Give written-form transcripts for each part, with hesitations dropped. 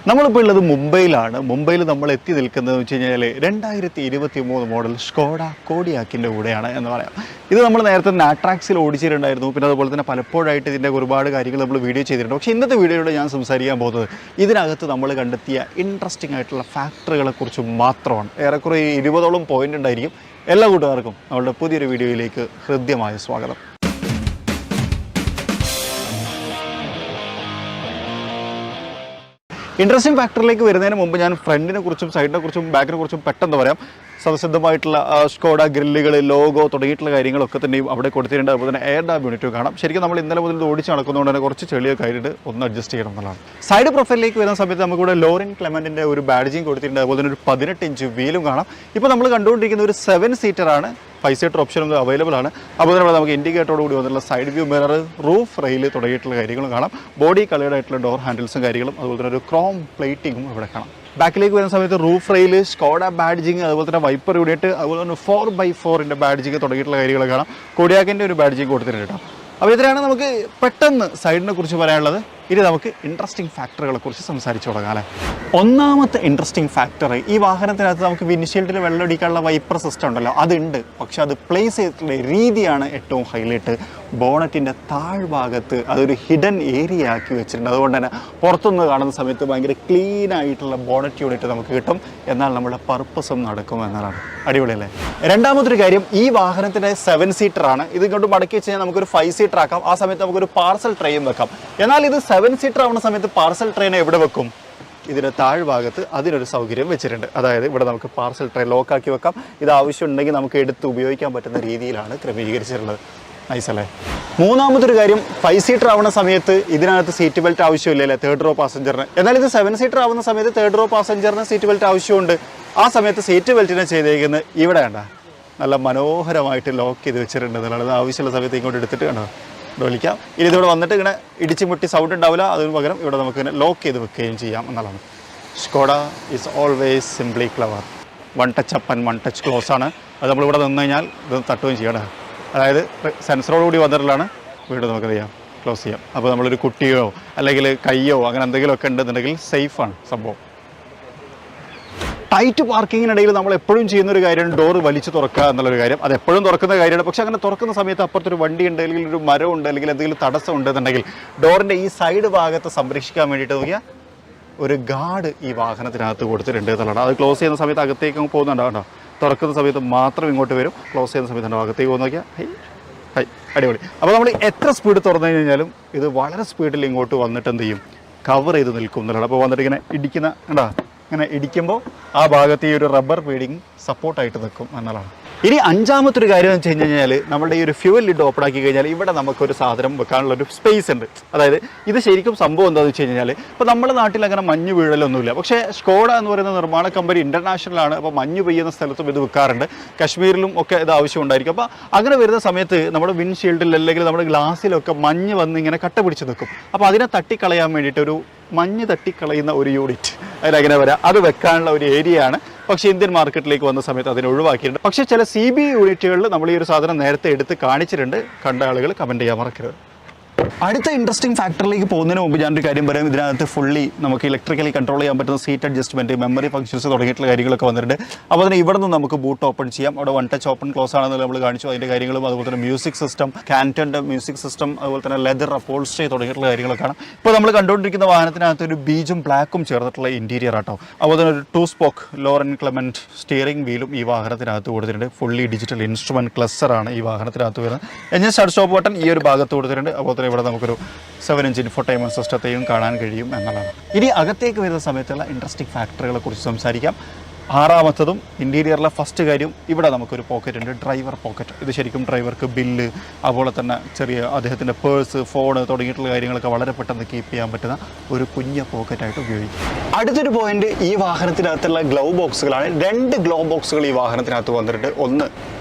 നമ്മളിപ്പോൾ ഉള്ളത് മുംബൈയിലാണ്. മുംബൈയിൽ നമ്മൾ എത്തി നിൽക്കുന്നതെന്ന് വെച്ച് കഴിഞ്ഞാൽ 2023 മോഡൽ സ്കോഡ കോഡിയാക്കിൻ്റെ കൂടെയാണ് എന്ന് പറയാം. ഇത് നമ്മൾ നേരത്തെ നാട്രാക്സിൽ ഓടിച്ചിട്ടുണ്ടായിരുന്നു. പിന്നെ അതുപോലെ തന്നെ പലപ്പോഴായിട്ട് ഇതിൻ്റെ ഒരുപാട് കാര്യങ്ങൾ നമ്മൾ വീഡിയോ ചെയ്തിട്ടുണ്ട്. പക്ഷേ ഇന്നത്തെ വീഡിയോയിലൂടെ ഞാൻ സംസാരിക്കാൻ പോകുന്നത് ഇതിനകത്ത് നമ്മൾ കണ്ടെത്തിയ ഇൻട്രസ്റ്റിംഗ് ആയിട്ടുള്ള ഫാക്ടറികളെക്കുറിച്ച് മാത്രമാണ്. ഏറെക്കുറെ 20ഓളം പോയിൻ്റ് ഉണ്ടായിരിക്കും. എല്ലാ കൂട്ടുകാർക്കും നമ്മളുടെ പുതിയൊരു വീഡിയോയിലേക്ക് ഹൃദ്യമായ സ്വാഗതം. ഇൻട്രസ്റ്റിംഗ് ഫാക്ടറിലേക്ക് വരുന്നതിന് മുമ്പ് ഞാൻ ഫ്രണ്ടിനെ കുറിച്ചും സൈഡിനെ കുറിച്ചും ബാക്കിനെ കുറിച്ചും പെട്ടെന്ന് പറയാം. സദസിദ്ധമായിട്ടുള്ള സ്കോഡ ഗ്രില്ലുകൾ, ലോഗോ തുടങ്ങിയിട്ടുള്ള കാര്യങ്ങളൊക്കെ തന്നെയും അവിടെ കൊടുത്തിട്ടുണ്ട്. അതുപോലെ തന്നെ എയർ ഡാബ് യൂണിറ്റ് കാണാം. ശരിക്കും നമ്മൾ ഇന്നലെ മുതൽ ഓടിച്ച് നടക്കുന്നതുകൊണ്ട് തന്നെ കുറച്ച് ചെളിയൊക്കെ ആയിട്ട് ഒന്ന് അഡ്ജസ്റ്റ് ചെയ്യണം എന്നുള്ളതാണ്. സൈഡ് പ്രൊഫൈലിലേക്ക് വരുന്ന സമയത്ത് നമുക്കിവിടെ ലോറിൻ ക്ലെമൻറ്റിൻ്റെ ഒരു ബാഡ്ജിങ് കൊടുത്തിട്ടുണ്ട്. അതുപോലെ തന്നെ ഒരു 18 ഇഞ്ച് വീലും കാണാം. ഇപ്പോൾ നമ്മൾ കണ്ടുകൊണ്ടിരിക്കുന്ന ഒരു 7 സീറ്ററാണ്. 5 സീറ്റർ ഓപ്ഷനും അവൈലബിൾ ആണ്. അപ്പോൾ തന്നെ നമുക്ക് ഇൻഡിക്കേറ്ററോട് കൂടി വന്നിട്ടുള്ള side view mirror, roof rail തുടങ്ങിയിട്ടുള്ള കാര്യങ്ങളും കാണാം. ബോഡി കളേർഡ് ആയിട്ടുള്ള ഡോർ ഹാൻഡിൽസും കാര്യങ്ങളും അതുപോലെ തന്നെ ഒരു ക്രോം പ്ലേറ്റിങ്ങും ഇവിടെ കാണാം. ബാക്കിലേക്ക് വരുന്ന സമയത്ത് റൂഫ് റെയിൽ, സ്കോഡ ബാഡ്ജിങ്, അതുപോലെ തന്നെ വൈപ്പർ യൂണിറ്റ്, അതുപോലെ തന്നെ 4x4 ബാഡ്ജിങ് തുടങ്ങിയിട്ടുള്ള കാര്യങ്ങൾ കാണാം. കോഡിയാക്കിൻ്റെ ഒരു ബാഡ്ജിങ് കൊടുത്തിട്ടുണ്ട് കേട്ടോ. അപ്പോൾ ഇതിനാണ് നമുക്ക് പെട്ടെന്ന് സൈഡിനെ കുറിച്ച് പറയാനുള്ളത്. ഇനി നമുക്ക് ഇൻട്രസ്റ്റിംഗ് ഫാക്ടറുകളെ കുറിച്ച് സംസാരിച്ചു തുടങ്ങാം അല്ലേ. ഒന്നാമത്തെ ഇൻട്രസ്റ്റിംഗ് ഫാക്ടർ, ഈ വാഹനത്തിനകത്ത് നമുക്ക് വിൻഷീൽഡിൽ വെള്ളമടിക്കാനുള്ള വൈപ്പർ സിസ്റ്റം ഉണ്ടല്ലോ, അതുണ്ട്. പക്ഷെ അത് പ്ലേസ് ചെയ്തിട്ടുള്ള രീതിയാണ് ഏറ്റവും ഹൈലൈറ്റ്. ബോണറ്റിൻ്റെ താഴ്ഭാഗത്ത് അതൊരു ഹിഡൻ ഏരിയ ആക്കി വെച്ചിട്ടുണ്ട്. അതുകൊണ്ട് തന്നെ പുറത്തുനിന്ന് കാണുന്ന സമയത്ത് ഭയങ്കര ക്ലീൻ ആയിട്ടുള്ള ബോണറ്റ് യൂണിറ്റ് നമുക്ക് കിട്ടും. എന്നാൽ നമ്മുടെ പർപ്പസും നടക്കും എന്നതാണ്. അടിപൊളിയല്ലേ. രണ്ടാമതൊരു കാര്യം, ഈ വാഹനത്തിൻ്റെ 7 സീറ്ററാണ്. ഇത് ഇങ്ങോട്ട് മടക്കി വെച്ച് കഴിഞ്ഞാൽ നമുക്കൊരു 5 സീറ്റർ ആക്കാം. ആ സമയത്ത് നമുക്കൊരു പാർസൽ ട്രെയിൻ വെക്കാം. എന്നാൽ ഇത് 7 സീറ്റർ ആവുന്ന സമയത്ത് പാർസൽ ട്രെയിൻ എവിടെ വെക്കും? ഇതിൻ്റെ താഴ്ഭാഗത്ത് അതിനൊരു സൗകര്യം വെച്ചിട്ടുണ്ട്. അതായത് ഇവിടെ നമുക്ക് പാർസൽ ട്രെയിൻ ലോക്കാക്കി വെക്കാം. ഇത് ആവശ്യമുണ്ടെങ്കിൽ നമുക്ക് എടുത്ത് ഉപയോഗിക്കാൻ പറ്റുന്ന രീതിയിലാണ് ക്രമീകരിച്ചിട്ടുള്ളത്. നൈസല്ലേ. മൂന്നാമതൊരു കാര്യം, 5 സീറ്റർ ആവുന്ന സമയത്ത് ഇതിനകത്ത് സീറ്റ് ബെൽറ്റ് ആവശ്യമില്ലല്ലേ തേർഡ് റോ പാസഞ്ചറിന്. എന്നാൽ ഇത് 7 സീറ്റർ ആവുന്ന സമയത്ത് തേർഡ് റോ പാസഞ്ചറിന് സീറ്റ് ബെൽറ്റ് ആവശ്യമുണ്ട്. ആ സമയത്ത് സീറ്റ് ബെൽറ്റിനെ ചെയ്തേക്കുന്നത് ഇവിടെ കണ്ട നല്ല മനോഹരമായിട്ട് ലോക്ക് ചെയ്ത് വെച്ചിട്ടുണ്ട് എന്നുള്ളത്. ആവശ്യമുള്ള സമയത്ത് ഇങ്ങോട്ട് എടുത്തിട്ട് കണ്ടോ വിളിക്കാം. ഇനി ഇതിവിടെ വന്നിട്ട് ഇങ്ങനെ ഇടിച്ച് മുട്ടി സൗണ്ട് ഉണ്ടാവില്ല. അതിന് പകരം ഇവിടെ നമുക്ക് ഇങ്ങനെ ലോക്ക് ചെയ്ത് വെക്കുകയും ചെയ്യാം എന്നുള്ളതാണ്. Skoda is always simply clever. 1 touch up and 1 touch close ആണ്. അത് നമ്മളിവിടെ നിന്ന് കഴിഞ്ഞാൽ ഇത് തട്ടുകയും ചെയ്യണം. അതായത് സെൻസറോടുകൂടി വന്നിട്ടുള്ളതാണ്. വീണ്ടും നമുക്ക് ചെയ്യാം, ക്ലോസ് ചെയ്യാം. അപ്പോൾ നമ്മളൊരു കുട്ടിയോ അല്ലെങ്കിൽ കയ്യോ അങ്ങനെ എന്തെങ്കിലുമൊക്കെ ഉണ്ടെന്നുണ്ടെങ്കിൽ സേഫാണ് സംഭവം. ടൈറ്റ് പാർക്കിങ്ങിനിടയിൽ നമ്മൾ എപ്പോഴും ചെയ്യുന്നൊരു കാര്യമാണ് ഡോർ വലിച്ചു തുറക്കുക എന്നുള്ളൊരു കാര്യം. അത് എപ്പോഴും തുറക്കുന്ന കാര്യമാണ്. പക്ഷേ അങ്ങനെ തുറക്കുന്ന സമയത്ത് അപ്പുറത്തൊരു വണ്ടി ഉണ്ട്, അല്ലെങ്കിൽ ഒരു മരം ഉണ്ട്, അല്ലെങ്കിൽ എന്തെങ്കിലും തടസ്സം ഉണ്ടെന്നുണ്ടെങ്കിൽ ഡോറിൻ്റെ ഈ സൈഡ് ഭാഗത്ത് സംരക്ഷിക്കാൻ വേണ്ടിയിട്ട് നോക്കിയാൽ ഒരു ഗാർഡ് ഈ വാഹനത്തിനകത്ത് കൊടുത്തിട്ടുണ്ട് എന്നുള്ളതാണ്. അത് ക്ലോസ് ചെയ്യുന്ന സമയത്ത് അകത്തേക്ക് പോകുന്നുണ്ടോ കേട്ടോ. തുറക്കുന്ന സമയത്ത് മാത്രം ഇങ്ങോട്ട് വരും, ക്ലോസ് ചെയ്യുന്ന സമയത്ത് അകത്തേക്ക് പോകുന്ന നോക്കിയാൽ ഹൈ അടിപൊളി. അപ്പോൾ നമ്മൾ എത്ര സ്പീഡ് തുറന്നു കഴിഞ്ഞാലും ഇത് വളരെ സ്പീഡിൽ ഇങ്ങോട്ട് വന്നിട്ട് എന്ത് ചെയ്യും, കവർ ചെയ്ത് നിൽക്കും എന്നുള്ളതാണ്. അപ്പോൾ വന്നിട്ട് ഇങ്ങനെ ഇടിക്കുന്ന കണ്ടോ, ഇങ്ങനെ ഇടിക്കുമ്പോൾ ആ ഭാഗത്ത് ഈ ഒരു റബ്ബർ ബീഡിങ് സപ്പോർട്ടായിട്ട് നിൽക്കും എന്നുള്ളതാണ്. ഇനി അഞ്ചാമത്തൊരു കാര്യം എന്ന് വെച്ച് കഴിഞ്ഞാൽ നമ്മുടെ ഈ ഒരു ഫ്യൂവൽ ലിഡ് ഓപ്പൺ ആക്കി കഴിഞ്ഞാൽ ഇവിടെ നമുക്കൊരു സാധനം വെക്കാനുള്ള ഒരു സ്പേസ് ഉണ്ട്. അതായത് ഇത് ശരിക്കും സംഭവം എന്താണെന്ന് വെച്ച് കഴിഞ്ഞാൽ ഇപ്പോൾ നമ്മുടെ നാട്ടിൽ അങ്ങനെ മഞ്ഞ് വീഴലൊന്നുമില്ല. പക്ഷേ സ്കോഡ എന്ന് പറയുന്ന നിർമ്മാണ കമ്പനി ഇൻ്റർനാഷണലാണ്. അപ്പോൾ മഞ്ഞ് പെയ്യുന്ന സ്ഥലത്തും ഇത് വെക്കാറുണ്ട്. കശ്മീരിലും ഒക്കെ ഇത് ആവശ്യമുണ്ടായിരിക്കും. അപ്പോൾ അങ്ങനെ വരുന്ന സമയത്ത് നമ്മുടെ വിൻഷീൽഡിൽ അല്ലെങ്കിൽ നമ്മുടെ ഗ്ലാസ്സിലൊക്കെ മഞ്ഞ് വന്ന് ഇങ്ങനെ കട്ട പിടിച്ച് നിൽക്കും. അപ്പോൾ അതിനെ തട്ടിക്കളയാൻ വേണ്ടിയിട്ട് ഒരു മഞ്ഞ് തട്ടിക്കളയുന്ന ഒരു യൂണിറ്റ് അതിലങ്ങനെ വരാം. അത് വെക്കാനുള്ള ഒരു ഏരിയയാണ്. പക്ഷേ ഇന്ത്യൻ മാർക്കറ്റിലേക്ക് വന്ന സമയത്ത് അതിനെ ഒഴിവാക്കിയിട്ടുണ്ട്. പക്ഷേ ചില CB യൂണിറ്റുകളിൽ നമ്മൾ ഈ ഒരു സാധനം നേരത്തെ എടുത്ത് കാണിച്ചിട്ടുണ്ട്. കണ്ട ആളുകൾ കമൻറ്റ് ചെയ്യാൻ മറക്കരുത്. അടുത്ത ഇൻട്രസ്റ്റിംഗ് ഫാക്ടറിലേക്ക് പോകുന്നതിന് മുമ്പ് ഞാനൊരു കാര്യം പറയാം. ഇതിനകത്ത് ഫുള്ളി നമുക്ക് ഇലക്ട്രിക്കലി കൺട്രോൾ ചെയ്യാൻ പറ്റുന്ന സീറ്റ് അഡ്ജസ്റ്റ്മെൻറ്റ്, മെമ്മറി ഫംഗ്ഷൻസ് തുടങ്ങിയിട്ടുള്ള കാര്യങ്ങളൊക്കെ വന്നിട്ടുണ്ട്. അപ്പോൾ തന്നെ ഇവിടെ നിന്ന് നമുക്ക് ബൂട്ട് ഓപ്പൺ ചെയ്യാം. അവിടെ 1 ടച്ച് ഓപ്പൺ ക്ലോസ് ആണെന്ന് നമ്മൾ കാണിച്ചു. അതിൻ്റെ കാര്യങ്ങളും അതുപോലെ തന്നെ മ്യൂസിക് സിസ്റ്റം, കാൻറ്റൻ്റെ മ്യൂസിക് സിസ്റ്റം, അതുപോലെ തന്നെ ലെതർ അപ്പോൾസ്ട്രി തുടങ്ങിയിട്ടുള്ള കാര്യങ്ങളൊക്കെയാണ്. ഇപ്പോൾ നമ്മൾ കണ്ടുകൊണ്ടിരിക്കുന്ന വാഹനത്തിനകത്ത് ഒരു ബീജും ബ്ലാക്കും ചേർന്നിട്ടുള്ള ഇൻറ്റീരിയർ ആട്ടോ. അതുപോലെ തന്നെ ഒരു 2 സ്പോക്ക് ലോറൻ ക്ലെമൻറ്റ് സ്റ്റിയറിംഗ് വീലും ഈ വാഹനത്തിനകത്ത് കൊടുത്തിട്ടുണ്ട്. ഫുള്ളി ഡിജിറ്റൽ ഇൻസ്ട്രുമെൻറ്റ് ക്ലസ്റ്ററാണ് ഈ വാഹനത്തിനകത്ത് വരുന്നത്. എഞ്ചിൻ സ്റ്റാർട്ട് സ്റ്റോപ്പ് ബട്ടൺ ഈ ഒരു ഭാഗത്ത് കൊടുത്തിട്ടുണ്ട്. അതുപോലെ തന്നെ ഇവിടെ നമുക്കൊരു 7 ഇഞ്ച് ഇൻഫോർടൈൻമെന്റ് സിസ്റ്റത്തെയും കാണാൻ കഴിയും എന്നുള്ളതാണ്. ഇനി അകത്തേക്ക് വരുന്ന സമയത്തുള്ള ഇൻട്രസ്റ്റിംഗ് ഫാക്ടറുകളെ കുറിച്ച് സംസാരിക്കാം. ആറാമത്തതും ഇൻറ്റീരിയറിലെ ഫസ്റ്റ് കാര്യം, ഇവിടെ നമുക്കൊരു പോക്കറ്റ് ഉണ്ട്, ഡ്രൈവർ പോക്കറ്റ്. ഇത് ശരിക്കും ഡ്രൈവർക്ക് ബില്ല്, അതുപോലെ തന്നെ ചെറിയ അദ്ദേഹത്തിൻ്റെ പേഴ്സ്, ഫോണ് തുടങ്ങിയിട്ടുള്ള കാര്യങ്ങളൊക്കെ വളരെ പെട്ടെന്ന് കീപ്പ് ചെയ്യാൻ പറ്റുന്ന ഒരു കുഞ്ഞ പോക്കറ്റായിട്ട് ഉപയോഗിക്കും. അടുത്തൊരു പോയിന്റ്, ഈ വാഹനത്തിനകത്തുള്ള ഗ്ലൗ ബോക്സുകളാണ്. 2 ഗ്ലൗ ബോക്സുകൾ ഈ വാഹനത്തിനകത്ത് വന്നിട്ടുണ്ട്. ഒന്ന്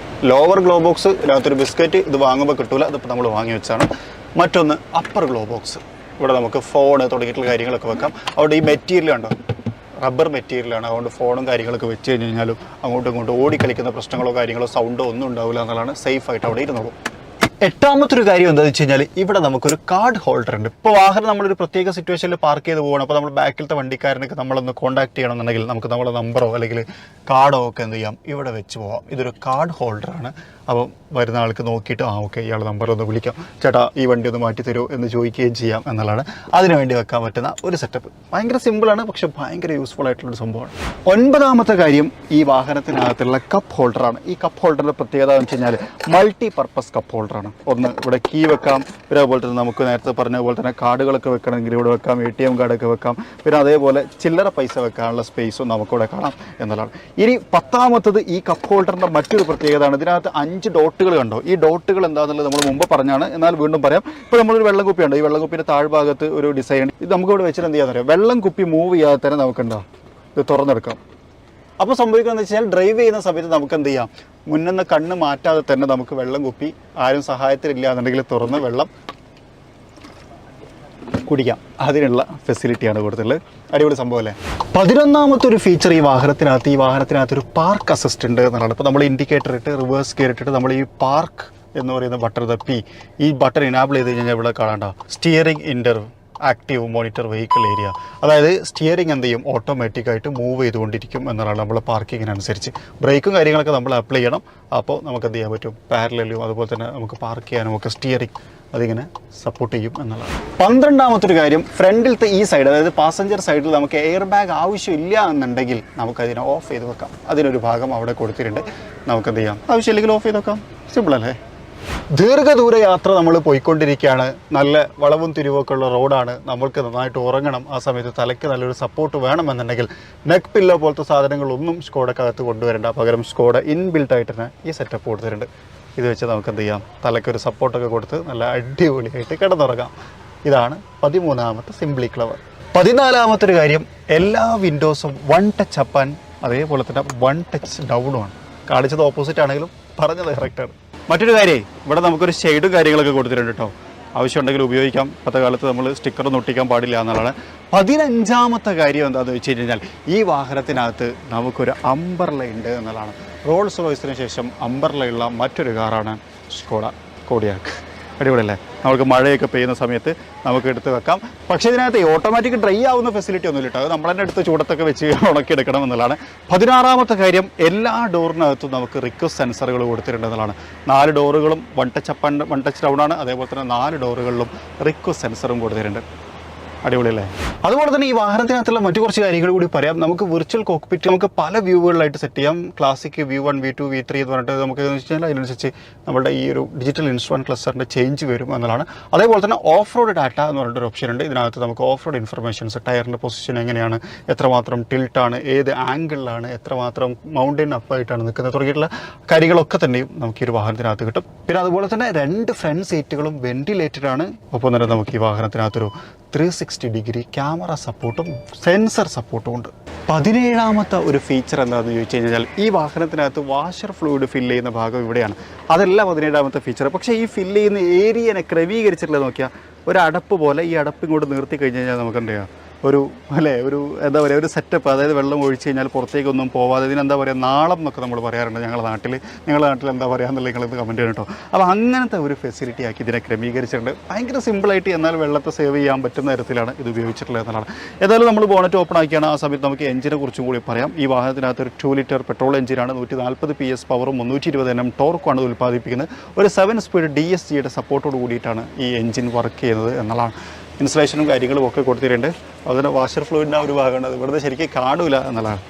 ലോവർ ഗ്ലൗ ബോക്സ്, ഇതിനകത്തൊരു ബിസ്ക്കറ്റ്, ഇത് വാങ്ങുമ്പോൾ കിട്ടൂല, ഇതിപ്പോൾ നമ്മൾ വാങ്ങി വെച്ചാണ്. മറ്റൊന്ന് അപ്പർ ഗ്ലോ ബോക്സ്, ഇവിടെ നമുക്ക് ഫോണ് തുടങ്ങിയിട്ടുള്ള കാര്യങ്ങളൊക്കെ വെക്കാം. അവിടെ ഈ മെറ്റീരിയൽ ഉണ്ടോ, റബ്ബർ മെറ്റീരിയലാണ്. അതുകൊണ്ട് ഫോണും കാര്യങ്ങളൊക്കെ വെച്ച് കഴിഞ്ഞാലും അങ്ങോട്ടും ഇങ്ങോട്ടും ഓടിക്കളിക്കുന്ന പ്രശ്നങ്ങളോ കാര്യങ്ങളോ സൗണ്ടോ ഒന്നും ഉണ്ടാവില്ല എന്നുള്ളതാണ്. സേഫായിട്ട് അവിടെ ഇരുന്നോളൂ. എട്ടാമത്തെ ഒരു കാര്യം എന്താണെന്ന് വെച്ച് കഴിഞ്ഞാൽ ഇവിടെ നമുക്കൊരു കാർഡ് ഹോൾഡർ ഉണ്ട്. ഇപ്പോൾ വാഹനം നമ്മളൊരു പ്രത്യേക സിറ്റുവേഷനിൽ പാർക്ക് ചെയ്ത് പോകണം, അപ്പോൾ നമ്മൾ ബാക്കിലത്തെ വണ്ടിക്കാരനൊക്കെ നമ്മളൊന്ന് കോൺടാക്ട് ചെയ്യണമെന്നുണ്ടെങ്കിൽ നമുക്ക് നമ്മളെ നമ്പറോ അല്ലെങ്കിൽ കാർഡോ ഒക്കെ എന്ത് ചെയ്യാം ഇവിടെ വെച്ച് പോകാം. ഇതൊരു കാർഡ് ഹോൾഡറാണ്. അപ്പം വരുന്ന ആൾക്ക് നോക്കിയിട്ട് ഓക്കെ ഇയാളുടെ നമ്പറൊന്ന് വിളിക്കാം, ചേട്ടാ ഈ വണ്ടി ഒന്ന് മാറ്റി തരുമോ എന്ന് ചോദിക്കുകയും ചെയ്യാം എന്നുള്ളതാണ് അതിനു വേണ്ടി വെക്കാൻ പറ്റുന്ന ഒരു സെറ്റപ്പ്. ഭയങ്കര സിമ്പിളാണ്, പക്ഷെ ഭയങ്കര യൂസ്ഫുൾ ആയിട്ടുള്ളൊരു സംഭവമാണ്. ഒൻപതാമത്തെ കാര്യം ഈ വാഹനത്തിനകത്തുള്ള കപ്പ് ഹോൾഡറാണ്. ഈ കപ്പ് ഹോൾഡറിൻ്റെ പ്രത്യേകത എന്ന് വെച്ച് കഴിഞ്ഞാൽ മൾട്ടി പർപ്പസ് കപ്പ് ഹോൾഡറാണ്. ഒന്ന് ഇവിടെ കീ വെക്കാം, പിന്നെ അതുപോലെ തന്നെ നമുക്ക് നേരത്തെ പറഞ്ഞ പോലെ തന്നെ കാർഡുകളൊക്കെ വെക്കണമെങ്കിൽ ഇവിടെ വെക്കാം, ATM കാർഡൊക്കെ വെക്കാം, പിന്നെ അതേപോലെ ചില്ലറ പൈസ വെക്കാനുള്ള സ്പേസും നമുക്കിവിടെ കാണാം എന്നുള്ളതാണ്. ഇനി 10ാമത്തത് ഈ കപ്പ് ഹോൾഡറിൻ്റെ മറ്റൊരു പ്രത്യേകതയാണ്. ഇതിനകത്ത് 5 ഡോട്ടുകൾ കണ്ടോ. ഈ ഡോട്ടുകൾ എന്താണെന്നുള്ളത് നമ്മൾ മുമ്പ് പറഞ്ഞാണ്, എന്നാൽ വീണ്ടും പറയാം. ഇപ്പോൾ നമ്മളൊരു വെള്ളം കുപ്പിയുണ്ട്, ഈ വെള്ളം കുപ്പിയുടെ താഴ്ഭാഗത്ത് ഒരു ഡിസൈൻ, ഇത് നമുക്ക് ഇവിടെ വെച്ചിട്ട് എന്ത് ചെയ്യാൻ അറിയാം, വെള്ളം കുപ്പി മൂവ് ചെയ്യാതെ തന്നെ നമുക്കുണ്ടോ ഇത് തുറന്നെടുക്കാം. അപ്പോൾ സംഭവിക്കുകയെന്ന് വെച്ചാൽ ഡ്രൈവ് ചെയ്യുന്ന സമയത്ത് നമുക്ക് എന്ത് ചെയ്യാം, മുന്നിന്ന് കണ്ണ് മാറ്റാതെ തന്നെ നമുക്ക് വെള്ളം കുപ്പി ആരും സഹായത്തിലില്ല എന്നുണ്ടെങ്കിൽ തുറന്ന് വെള്ളം കുടിക്കാം. അതിനുള്ള ഫെസിലിറ്റിയാണ് കൊടുത്തിട്ടുള്ളത്. അടിപൊളി സംഭവം അല്ലേ. 11ാമത്തെ ഒരു ഫീച്ചർ ഈ വാഹനത്തിനകത്ത് ഒരു പാർക്ക് അസിസ്റ്റ് ഉണ്ട് എന്നുള്ളതാണ്. ഇപ്പോൾ നമ്മൾ ഇൻഡിക്കേറ്റർ ഇട്ട് റിവേഴ്സ് ഗിയർ ഇട്ടിട്ട് നമ്മൾ ഈ പാർക്ക് എന്ന് പറയുന്ന ബട്ടൺ തപ്പി ഈ ബട്ടൺ ഇനാബിൾ ചെയ്ത് കഴിഞ്ഞാൽ ഇവിടെ കാണാണ്ട സ്റ്റിയറിംഗ് ഇൻ്റർ ആക്റ്റീവ് മോണിറ്റർ വെഹിക്കിൾ ഏരിയ. അതായത് സ്റ്റിയറിംഗ് എന്ത് ചെയ്യും, ഓട്ടോമാറ്റിക്കായിട്ട് മൂവ് ചെയ്തുകൊണ്ടിരിക്കും എന്നുള്ളതാണ്. നമ്മൾ പാർക്കിങ്ങിനനുസരിച്ച് ബ്രേക്കും കാര്യങ്ങളൊക്കെ നമ്മൾ അപ്ലൈ ചെയ്യണം. അപ്പോൾ നമുക്ക് എന്ത് ചെയ്യാൻ പറ്റും, പാരലലും അതുപോലെ തന്നെ നമുക്ക് പാർക്ക് ചെയ്യാനും ഒക്കെ സ്റ്റിയറിംഗ് അതിങ്ങനെ സപ്പോർട്ട് ചെയ്യും എന്നുള്ളതാണ്. 12ാമത്തെ ഒരു കാര്യം, ഫ്രണ്ടിലത്തെ ഈ സൈഡ്, അതായത് പാസഞ്ചർ സൈഡിൽ നമുക്ക് എയർ ബാഗ് ആവശ്യമില്ല എന്നുണ്ടെങ്കിൽ നമുക്കതിനെ ഓഫ് ചെയ്ത് വെക്കാം. അതിനൊരു ഭാഗം അവിടെ കൊടുത്തിട്ടുണ്ട്. നമുക്കെന്ത് ചെയ്യാം, ആവശ്യമില്ലെങ്കിൽ ഓഫ് ചെയ്ത് വെക്കാം. സിമ്പിൾ അല്ലേ. ദീർഘദൂര യാത്ര നമ്മൾ പോയിക്കൊണ്ടിരിക്കുകയാണ്. നല്ല വളവും തിരിവൊക്കെ ഉള്ള റോഡാണ്. നമ്മൾക്ക് നന്നായിട്ട് ഉറങ്ങണം. ആ സമയത്ത് തലയ്ക്ക് നല്ലൊരു സപ്പോർട്ട് വേണമെന്നുണ്ടെങ്കിൽ നെക്ക് പില്ലോ പോലത്തെ സാധനങ്ങളൊന്നും സ്കോഡക്കകത്ത് കൊണ്ടുവരേണ്ട. പകരം സ്കോഡ ഇൻബിൽട്ടായിട്ട് തന്നെ ഈ സെറ്റപ്പ് കൊടുത്തിട്ടുണ്ട്. ഇത് വെച്ച് നമുക്ക് എന്ത് ചെയ്യാം, തലയ്ക്കൊരു സപ്പോർട്ടൊക്കെ കൊടുത്ത് നല്ല അടിപൊളിയായിട്ട് കിടന്നുറങ്ങാം. ഇതാണ് 13ാമത്തെ സിംപ്ലി ക്ലവർ. 14ാമത്തെ ഒരു കാര്യം, എല്ലാ വിൻഡോസും 1 ടച്ച് അപ്പ് ആൻഡ് അതേപോലെ തന്നെ 1 ടച്ച് ഡൗണുമാണ്. കാണിച്ചത് ഓപ്പോസിറ്റ് ആണെങ്കിലും പറഞ്ഞത് കറക്റ്റാണ്. മറ്റൊരു കാര്യം, ഇവിടെ നമുക്കൊരു ഷെയ്ഡും കാര്യങ്ങളൊക്കെ കൊടുത്തിട്ടുണ്ട് കേട്ടോ. ആവശ്യമുണ്ടെങ്കിൽ ഉപയോഗിക്കാം. ഇപ്പോഴത്തെ കാലത്ത് നമ്മൾ സ്റ്റിക്കറൊന്നും ഒട്ടിക്കാൻ പാടില്ല എന്നുള്ളതാണ്. 15ാമത്തെ കാര്യം എന്താണെന്ന് വെച്ച് കഴിഞ്ഞാൽ ഈ വാഹനത്തിനകത്ത് നമുക്കൊരു അംബർല ഉണ്ട് എന്നുള്ളതാണ്. റോൾസ് റോയ്സിന് ശേഷം അംബർലയുള്ള മറ്റൊരു കാറാണ് സ്കോഡ കോഡിയാക്ക്. അടിപൊളിയല്ലേ. നമുക്ക് മഴയൊക്കെ പെയ്യുന്ന സമയത്ത് നമുക്ക് എടുത്ത് വെക്കാം. പക്ഷേ ഇതിനകത്ത് ഓട്ടോമാറ്റിക് ഡ്രൈ ആവുന്ന ഫെസിലിറ്റി ഒന്നും ഇല്ല. അത് നമ്മൾ തന്നെ എടുത്ത് ചൂടത്തൊക്കെ വെച്ച് ഉണക്കിയെടുക്കണം എന്നുള്ളതാണ്. 16ാമത്തെ കാര്യം, എല്ലാ ഡോറിനകത്തും നമുക്ക് റിക്വസ്റ്റ് സെൻസറുകൾ കൊടുത്തിട്ടുണ്ടെന്നുള്ളതാണ്. 4 ഡോറുകളും 1 touch up and 1 touch down ആണ്. അതേപോലെ തന്നെ 4 ഡോറുകളിലും റിക്വസ്റ്റ് സെൻസറും കൊടുത്തിട്ടുണ്ട്. അടിപൊളിയല്ലേ. അതുപോലെ തന്നെ ഈ വാഹനത്തിനകത്തുള്ള മറ്റു കുറച്ച് കാര്യങ്ങൾ കൂടി പറയാം. നമുക്ക് വിർച്വൽ കോക്പിറ്റ് നമുക്ക് പല വ്യൂകളിലായിട്ട് സെറ്റ് ചെയ്യാം. ക്ലാസിക് വ്യൂ 1, V2, V3 എന്ന് പറഞ്ഞിട്ട് നമുക്ക് വെച്ചാൽ അതിനനുസരിച്ച് നമ്മുടെ ഈ ഒരു ഡിജിറ്റൽ ഇൻസ്ട്രുമെൻറ്റ് ക്ലസ്റ്ററിൻ്റെ ചേഞ്ച് വരും എന്നുള്ളതാണ്. അതേപോലെ തന്നെ ഓഫ് റോഡ് ഡാറ്റ എന്ന് പറഞ്ഞിട്ടൊരു ഓപ്ഷൻ ഉണ്ട്. ഇതിനകത്ത് നമുക്ക് ഓഫ് റോഡ് ഇൻഫർമേഷൻസ്, ടയറിൻ്റെ പൊസിഷൻ എങ്ങനെയാണ്, എത്രമാത്രം ടിൽട്ടാണ്, ഏത് ആംഗിളിലാണ്, എത്രമാത്രം മൗണ്ടൻ അപ്പായിട്ടാണ് നിൽക്കുന്നത് തുടങ്ങിയിട്ടുള്ള കാര്യങ്ങളൊക്കെ തന്നെയും നമുക്ക് ഈ ഒരു വാഹനത്തിനകത്ത് കിട്ടും. പിന്നെ അതുപോലെ തന്നെ 2 ഫ്രണ്ട് സീറ്റുകളും വെന്റിലേറ്റഡ് ആണ്. ഒപ്പം തന്നെ നമുക്ക് ഈ വാഹനത്തിനകത്തൊരു 360 ഡിഗ്രി ക്യാമറ സപ്പോർട്ടും സെൻസർ സപ്പോർട്ടും ഉണ്ട്. 17ാമത്തെ ഒരു ഫീച്ചർ എന്താണെന്ന് ചോദിച്ചു കഴിഞ്ഞാൽ ഈ വാഹനത്തിനകത്ത് വാഷർ ഫ്ലൂയിഡ് ഫില്ല് ചെയ്യുന്ന ഭാഗം ഇവിടെയാണ്. അതല്ല 17ാമത്തെ ഫീച്ചർ. പക്ഷേ ഈ ഫില്ല് ചെയ്യുന്ന ഏരിയനെ ക്രമീകരിച്ചിട്ടുള്ളത് നോക്കിയാൽ ഒരു അടപ്പ് പോലെ. ഈ അടപ്പ് ഇങ്ങോട്ട് നിർത്തി കഴിഞ്ഞ് കഴിഞ്ഞാൽ നമുക്ക് എന്താ ഒരു എന്താ പറയുക, ഒരു സെറ്റപ്പ്. അതായത് വെള്ളം ഒഴിച്ച് കഴിഞ്ഞാൽ പുറത്തേക്കൊന്നും പോവാതെ ഇതിനെന്താ പറയുക, നാളം എന്നൊക്കെ നമ്മൾ പറയാറുണ്ട് നിങ്ങളുടെ നാട്ടിൽ എന്താ പറയുക എന്നുള്ളത് നിങ്ങളിത് കമൻറ്റ് ചെയ്യണം കേട്ടോ. അപ്പോൾ അങ്ങനത്തെ ഒരു ഫെസിലിറ്റി ആക്കി ഇതിനെ ക്രമീകരിച്ചിട്ടുണ്ട്. ഭയങ്കര സിമ്പിളായിട്ട് എന്നാൽ വെള്ളത്തെ സേവ് ചെയ്യാൻ പറ്റുന്ന തരത്തിലാണ് ഇത് ഉപയോഗിച്ചിട്ടുള്ളത് എന്നുള്ളതാണ്. ഏതായാലും നമ്മൾ ബോണറ്റ് ഓപ്പൺ ആക്കിയാണ്. ആ സമയത്ത് നമുക്ക് എഞ്ചിനെ കുറിച്ചും കൂടി പറയാം. ഈ വാഹനത്തിനകത്ത് ഒരു 2 ലിറ്റർ പെട്രോൾ എഞ്ചിനാണ്. 140 PS പവറും 320 Nm ടോർക്കുമാണ് ഇത് ഉൽപ്പാദിപ്പിക്കുന്നത്. ഒരു 7 സ്പീഡ് DSGയുടെ സപ്പോർട്ടോട് കൂടിയിട്ടാണ് ഈ എഞ്ചിൻ വർക്ക് ചെയ്യുന്നത് എന്നുള്ളതാണ്. ഇൻസ്റ്റലേഷനും കാര്യങ്ങളും ഒക്കെ കൊടുത്തിട്ടുണ്ട്. അതിന് വാഷർ ഫ്ലൂയിഡിൻ്റെ ഒരു ഭാഗമുണ്ട്. അത് ഇവിടുന്ന് ശരിക്കും കാണൂല എന്നുള്ളതാണ്.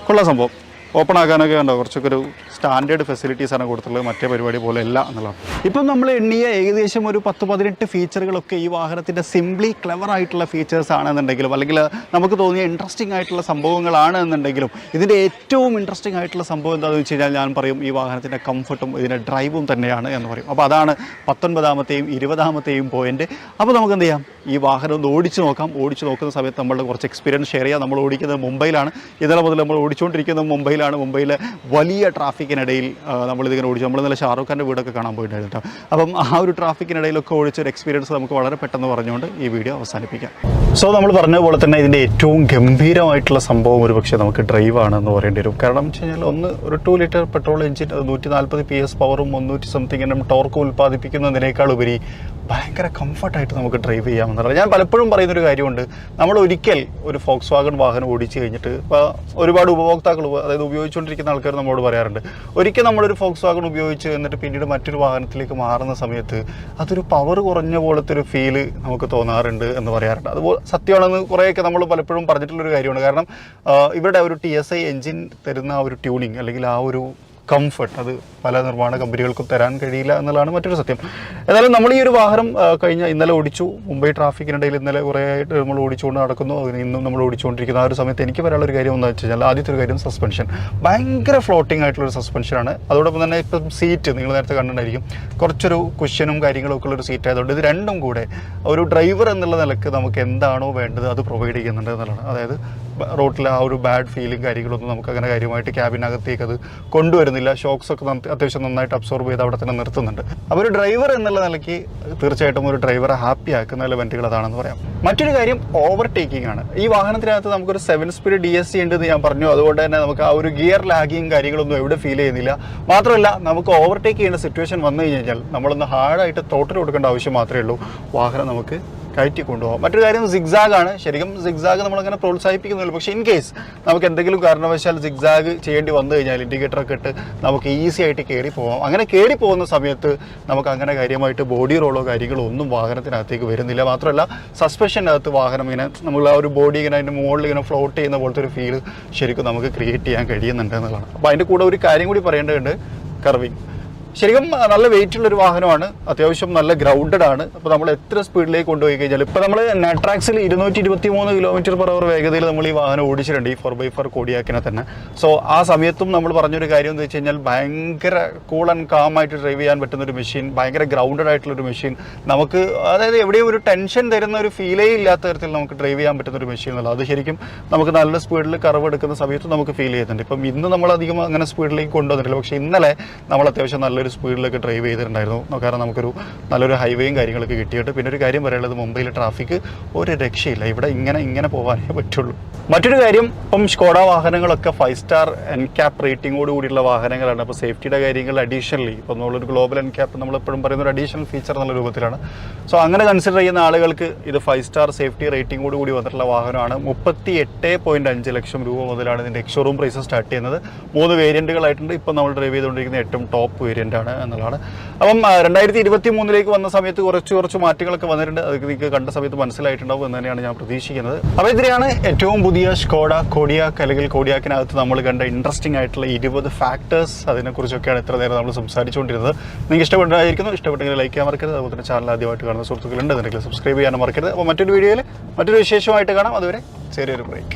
കൊള്ളാം സംഭവം. ഓപ്പൺ ആക്കാനൊക്കെ ഉണ്ടോ കുറച്ചൊക്കെ ഒരു സ്റ്റാൻഡേർഡ് ഫെസിലിറ്റീസാണ് കൊടുത്തിട്ടുള്ളത്. മറ്റേ പരിപാടി പോലെ അല്ല എന്നുള്ളതാണ്. ഇപ്പം നമ്മൾ എണ്ണിയ ഏകദേശം ഒരു 10-18 ഫീച്ചറുകളൊക്കെ ഈ വാഹനത്തിൻ്റെ സിംപ്ലി ക്ലെവർ ആയിട്ടുള്ള ഫീച്ചേഴ്സ് ആണെന്നുണ്ടെങ്കിലും അല്ലെങ്കിൽ നമുക്ക് തോന്നിയ ഇൻട്രസ്റ്റിംഗ് ആയിട്ടുള്ള സംഭവങ്ങളാണ് എന്നുണ്ടെങ്കിലും ഇതിൻ്റെ ഏറ്റവും ഇൻട്രസ്റ്റിംഗ് ആയിട്ടുള്ള സംഭവം എന്താണെന്ന് വെച്ച് കഴിഞ്ഞാൽ ഞാൻ പറയും ഈ വാഹനത്തിൻ്റെ കംഫർട്ടും ഇതിൻ്റെ ഡ്രൈവും തന്നെയാണ് എന്ന് പറയും. അപ്പോൾ അതാണ് 19ാമത്തെയും 20ാമത്തെയും പോയിന്റ്. അപ്പോൾ നമുക്ക് എന്ത് ചെയ്യാം, ഈ വാഹനം ഒന്ന് ഓടിച്ച് നോക്കാം. ഓടിച്ച് നോക്കുന്ന സമയത്ത് നമ്മളുടെ കുറച്ച് എക്സ്പീരിയൻസ് ഷെയർ ചെയ്യാം. നമ്മൾ ഓടിക്കുന്നത് മുംബൈയിലാണ്. ഇന്നലെ മുതൽ നമ്മൾ ഓടിച്ചുകൊണ്ടിരിക്കുന്നത് മുംബൈയിലാണ്. മുംബൈയിലെ വലിയ ട്രാഫിക് ട്രാഫിക്കിനിടയിൽ നമ്മളിതിങ്ങനെ ഓടിച്ചു. നമ്മൾ ഇന്നലെ ഷാറൂഖ് ഖാൻ്റെ വീടൊക്കെ കാണാൻ പോയിട്ടുണ്ടായിരുന്നു കേട്ടോ. അപ്പം ആ ഒരു ട്രാഫിക്കിനിടയിലൊക്കെ ഓടിച്ചൊരു എക്സ്പീരിയൻസ് നമുക്ക് വളരെ പെട്ടെന്ന് പറഞ്ഞുകൊണ്ട് ഈ വീഡിയോ അവസാനിപ്പിക്കാം. സോ നമ്മൾ പറഞ്ഞ പോലെ തന്നെ ഇതിൻ്റെ ഏറ്റവും ഗംഭീരമായിട്ടുള്ള സംഭവം ഒരു പക്ഷേ നമുക്ക് ഡ്രൈവ് ആണെന്ന് പറയേണ്ടി വരും. കാരണം എന്ന് വെച്ച് കഴിഞ്ഞാൽ ഒരു 2 ലിറ്റർ പെട്രോൾ എഞ്ചിൻ 140 PS പവറും 300 സംതിങ് ടോർക്കും ഉൽപ്പാദിപ്പിക്കുന്നതിനേക്കാൾ ഉപരി ഭയങ്കര കംഫർട്ടായിട്ട് നമുക്ക് ഡ്രൈവ് ചെയ്യാമെന്നുള്ളത്. ഞാൻ പലപ്പോഴും പറയുന്നൊരു കാര്യമുണ്ട്, നമ്മൾ ഒരിക്കൽ ഒരു ഫോക്സ് വാഗൺ വാഹനം ഓടിച്ച് കഴിഞ്ഞിട്ട് ഇപ്പോൾ ഒരുപാട് ഉപഭോക്താക്കൾ, അതായത് ഉപയോഗിച്ചുകൊണ്ടിരിക്കുന്ന ആൾക്കാർ നമ്മളോട് പറയാറുണ്ട്, ഒരിക്കൽ നമ്മളൊരു ഫോക്സ് വാഗൺ ഉപയോഗിച്ച് എന്നിട്ട് പിന്നീട് മറ്റൊരു വാഹനത്തിലേക്ക് മാറുന്ന സമയത്ത് അതൊരു പവർ കുറഞ്ഞ പോലത്തെ ഒരു ഫീല് നമുക്ക് തോന്നാറുണ്ട് എന്ന് പറയാറുണ്ട്. അതുപോലെ സത്യമാണെന്ന് കുറേയൊക്കെ നമ്മൾ പലപ്പോഴും പറഞ്ഞിട്ടുള്ളൊരു കാര്യമാണ്. കാരണം ഇവരുടെ ഒരു TSI എഞ്ചിൻ തരുന്ന ആ ഒരു ട്യൂണിങ് അല്ലെങ്കിൽ ആ ഒരു കംഫർട്ട് അത് പല നിർമ്മാണ കമ്പനികൾക്കും തരാൻ കഴിയില്ല എന്നുള്ളതാണ് മറ്റൊരു സത്യം. എന്നാലും നമ്മൾ ഈ ഒരു വാഹനം ഇന്നലെ ഓടിച്ചു. മുംബൈ ട്രാഫിക്കിനിടയിൽ ഇന്നലെ കുറേ ആയിട്ട് നമ്മൾ ഓടിച്ചുകൊണ്ട് നടക്കുന്നു. അതിന് ഇന്നും നമ്മൾ ഓടിച്ചുകൊണ്ടിരിക്കുന്ന ആ ഒരു സമയത്ത് എനിക്ക് പറയാനുള്ള ഒരു കാര്യം എന്താണെന്ന് വെച്ച് കഴിഞ്ഞാൽ, ആദ്യത്തെ ഒരു കാര്യം സസ്പെൻഷൻ. ഭയങ്കര ഫ്ലോട്ടിംഗ് ആയിട്ടുള്ളൊരു സസ്പെൻഷനാണ്. അതോടൊപ്പം തന്നെ ഇപ്പം സീറ്റ് നിങ്ങൾ നേരത്തെ കണ്ടിട്ടുണ്ടായിരിക്കും, കുറച്ചൊരു കുഷ്യനും കാര്യങ്ങളൊക്കെ ഉള്ളൊരു സീറ്റ് ആയതുകൊണ്ട് ഇത് രണ്ടും കൂടെ ഒരു ഡ്രൈവർ എന്നുള്ള നിലക്ക് നമുക്ക് എന്താണോ വേണ്ടത് അത് പ്രൊവൈഡ് ചെയ്യുന്നുണ്ട് എന്നുള്ളതാണ്. അതായത് റോട്ടിലെ ആ ഒരു ബാഡ് ഫീലിംഗ് കാര്യങ്ങളൊന്നും നമുക്ക് അങ്ങനെ കാര്യമായിട്ട് ക്യാബിനകത്തേക്ക് അത് കൊണ്ടുവരുന്നില്ല. ഷോക്സ് ഒക്കെ അത്യാവശ്യം നന്നായിട്ട് അബ്സോർബ് ചെയ്ത് അവിടെ തന്നെ നിർത്തുന്നുണ്ട്. അപ്പോൾ ഒരു ഡ്രൈവർ എന്നുള്ള നിലയ്ക്ക് തീർച്ചയായിട്ടും ഒരു ഡ്രൈവറെ ഹാപ്പി ആക്കുന്ന എലമെൻറ്റുകൾ അതാണെന്ന് പറയാം. മറ്റൊരു കാര്യം ഓവർടേക്കിംഗ് ആണ്. ഈ വാഹനത്തിനകത്ത് നമുക്കൊരു 7 സ്പീഡ് DSC ഉണ്ടെന്ന് ഞാൻ പറഞ്ഞു. അതുകൊണ്ട് തന്നെ നമുക്ക് ആ ഒരു ഗിയർ ലാഗിങ് കാര്യങ്ങളൊന്നും എവിടെ ഫീൽ ചെയ്യുന്നില്ല. മാത്രമല്ല നമുക്ക് ഓവർടേക്ക് ചെയ്യുന്ന സിറ്റുവേഷൻ വന്നു കഴിഞ്ഞാൽ നമ്മളൊന്ന് ഹാർഡായിട്ട് ത്രോട്ടിൽ കൊടുക്കേണ്ട ആവശ്യം മാത്രമേ ഉള്ളൂ. വാഹനം നമുക്ക് കയറ്റി കൊണ്ടുപോകാം. മറ്റൊരു കാര്യം സിഗ്സാഗ് ആണ്. ശരിക്കും സിഗ്സാഗ് നമ്മളങ്ങനെ പ്രോത്സാഹിപ്പിക്കുന്നില്ല. പക്ഷേ ഇൻ കേസ് നമുക്ക് എന്തെങ്കിലും കാരണവശാൽ സിഗ്സാഗ് ചെയ്യേണ്ടി വന്നു കഴിഞ്ഞാൽ ഇൻഡിക്കേറ്ററൊക്കെ ഇട്ട് നമുക്ക് ഈസി ആയിട്ട് കയറി പോകാം. അങ്ങനെ കയറി പോകുന്ന സമയത്ത് നമുക്ക് അങ്ങനെ കാര്യമായിട്ട് ബോഡി റോളോ കാര്യങ്ങളോ ഒന്നും വാഹനത്തിനകത്തേക്ക് വരുന്നില്ല. മാത്രമല്ല സസ്പെൻഷനകത്ത് വാഹനം ഇങ്ങനെ നമ്മൾ ആ ഒരു ബോഡി ഇങ്ങനെ അതിൻ്റെ മുകളിൽ ഇങ്ങനെ ഫ്ലോട്ട് ചെയ്യുന്ന പോലത്തെ ഒരു ഫീൽ ശരിക്കും നമുക്ക് ക്രിയേറ്റ് ചെയ്യാൻ കഴിയുന്നുണ്ട് എന്നുള്ളതാണ്. അപ്പോൾ അതിൻ്റെ കൂടെ ഒരു കാര്യം കൂടി പറയേണ്ടതുണ്ട്, കർവിങ്. ശരിക്കും നല്ല വെയിറ്റുള്ളൊരു വാഹനമാണ്, അത്യാവശ്യം നല്ല ഗ്രൗണ്ടഡ് ആണ്. അപ്പോൾ നമ്മൾ എത്ര സ്പീഡിലേക്ക് കൊണ്ടുപോയി കഴിഞ്ഞാൽ ഇപ്പോൾ നമ്മൾ നാട്രാക്സിൽ 223 km/h വേഗതയിൽ നമ്മൾ ഈ വാഹനം ഓടിച്ചിട്ടുണ്ട്, ഈ 4x4 കോഡിയാക്കിനെ തന്നെ. സോ ആ സമയത്തും നമ്മൾ പറഞ്ഞൊരു കാര്യം എന്ന് വെച്ച് കഴിഞ്ഞാൽ ഭയങ്കര കൂൾ ആൻഡ് കാം ആയിട്ട് ഡ്രൈവ് ചെയ്യാൻ പറ്റുന്നൊരു മെഷീൻ, ഭയങ്കര ഗ്രൗണ്ടഡ് ആയിട്ടുള്ളൊരു മെഷീൻ. നമുക്ക് അതായത് എവിടെയും ഒരു ടെൻഷൻ തരുന്ന ഒരു ഫീലേ ഇല്ലാത്ത തരത്തിൽ നമുക്ക് ഡ്രൈവ് ചെയ്യാൻ പറ്റുന്നൊരു മെഷീൻ എന്നുള്ളത്. അത് ശരിക്കും നമുക്ക് നല്ല സ്പീഡിൽ കർവ് എടുക്കുന്ന സമയത്ത് നമുക്ക് ഫീൽ ചെയ്യുന്നുണ്ട്. ഇപ്പം ഇന്ന് നമ്മളധികം അങ്ങനെ സ്പീഡിലേക്ക് കൊണ്ടുവന്നിട്ടില്ല, പക്ഷേ ഇന്നലെ നമ്മൾ അത്യാവശ്യം നല്ലൊരു സ്പീഡിലൊക്കെ ഡ്രൈവ് ചെയ്തിട്ടുണ്ടായിരുന്നു. കാരണം നമുക്കൊരു നല്ലൊരു ഹൈവേയും കാര്യങ്ങളൊക്കെ കിട്ടിയിട്ട്. പിന്നെ ഒരു കാര്യം പറയാനുള്ളത്, മുംബൈയിലെ ട്രാഫിക് ഒരു രക്ഷയില്ല. ഇവിടെ ഇങ്ങനെ പോകാനേ പറ്റുള്ളൂ. മറ്റൊരു കാര്യം, ഇപ്പം സ്കോഡ വാഹനങ്ങളൊക്കെ 5 സ്റ്റാർ NCAP റേറ്റിംഗോട് കൂടിയുള്ള വാഹനങ്ങളാണ്. അപ്പോൾ സേഫ്റ്റിയുടെ കാര്യങ്ങൾ അഡീഷണലി ഇപ്പം നമ്മളൊരു ഗ്ലോബൽ NCAP നമ്മളെപ്പോഴും പറയുന്ന ഒരു അഡീഷണൽ ഫീച്ചർ എന്നുള്ള രൂപത്തിലാണ്. സോ അങ്ങനെ കൺസിഡർ ചെയ്യുന്ന ആളുകൾക്ക് ഇത് 5 സ്റ്റാർ സേഫ്റ്റി റേറ്റിംഗോട് കൂടി വന്നിട്ടുള്ള വാഹനമാണ്. 38.5 ലക്ഷം രൂപ മുതലാണ് ഇതിൻ്റെ എക്സ്ഷോറൂം പ്രൈസ് സ്റ്റാർട്ട് ചെയ്യുന്നത്. 3 വേരിയൻറ്റുകളായിട്ടുണ്ട്. ഇപ്പം നമ്മൾ ഡ്രൈവ് ചെയ്തുകൊണ്ടിരിക്കുന്ന ഏറ്റവും ടോപ്പ് വേരിയൻ്റ് ആണ് എന്നുള്ളതാണ്. അപ്പം 2023 വന്ന സമയത്ത് കുറച്ച് മാറ്റങ്ങളൊക്കെ വന്നിട്ടുണ്ട്. അത് നിങ്ങൾക്ക് കണ്ട സമയത്ത് മനസ്സിലായിട്ടുണ്ടാവും എന്ന് തന്നെയാണ് ഞാൻ പ്രതീക്ഷിക്കുന്നത്. അപ്പോൾ ഇതിനെയാണ് ഏറ്റവും പുതിയ സ്കോഡ കോഡിയാക്ക് അല്ലെങ്കിൽ കോഡിയാക്കിനകത്ത് നമ്മൾ കണ്ട ഇൻട്രസ്റ്റിംഗ് ആയിട്ടുള്ള 20 ഫാക്ടേഴ്സ്. അതിനെക്കുറിച്ചൊക്കെയാണ് ഇത്ര നേരം നമ്മൾ സംസാരിച്ചുകൊണ്ടിരുന്നത്. നിങ്ങൾക്ക് ഇഷ്ടപ്പെട്ടായിരിക്കുന്നു. ഇഷ്ടപ്പെട്ടെങ്കിൽ ലൈക്ക് ചെയ്യാൻ മറക്കരുത്. അതുപോലെ തന്നെ ചാനൽ ആദ്യമായിട്ട് കാണുന്ന സുഹൃത്തുക്കളുണ്ട് എന്നുണ്ടെങ്കിൽ സബ്സ്ക്രൈബ് ചെയ്യാനും മറക്കരുത്. അപ്പോൾ മറ്റൊരു വീഡിയോയിൽ മറ്റൊരു വിശേഷമായിട്ട് കാണാം. അതുവരെ ചെറിയൊരു ബ്രേക്ക്.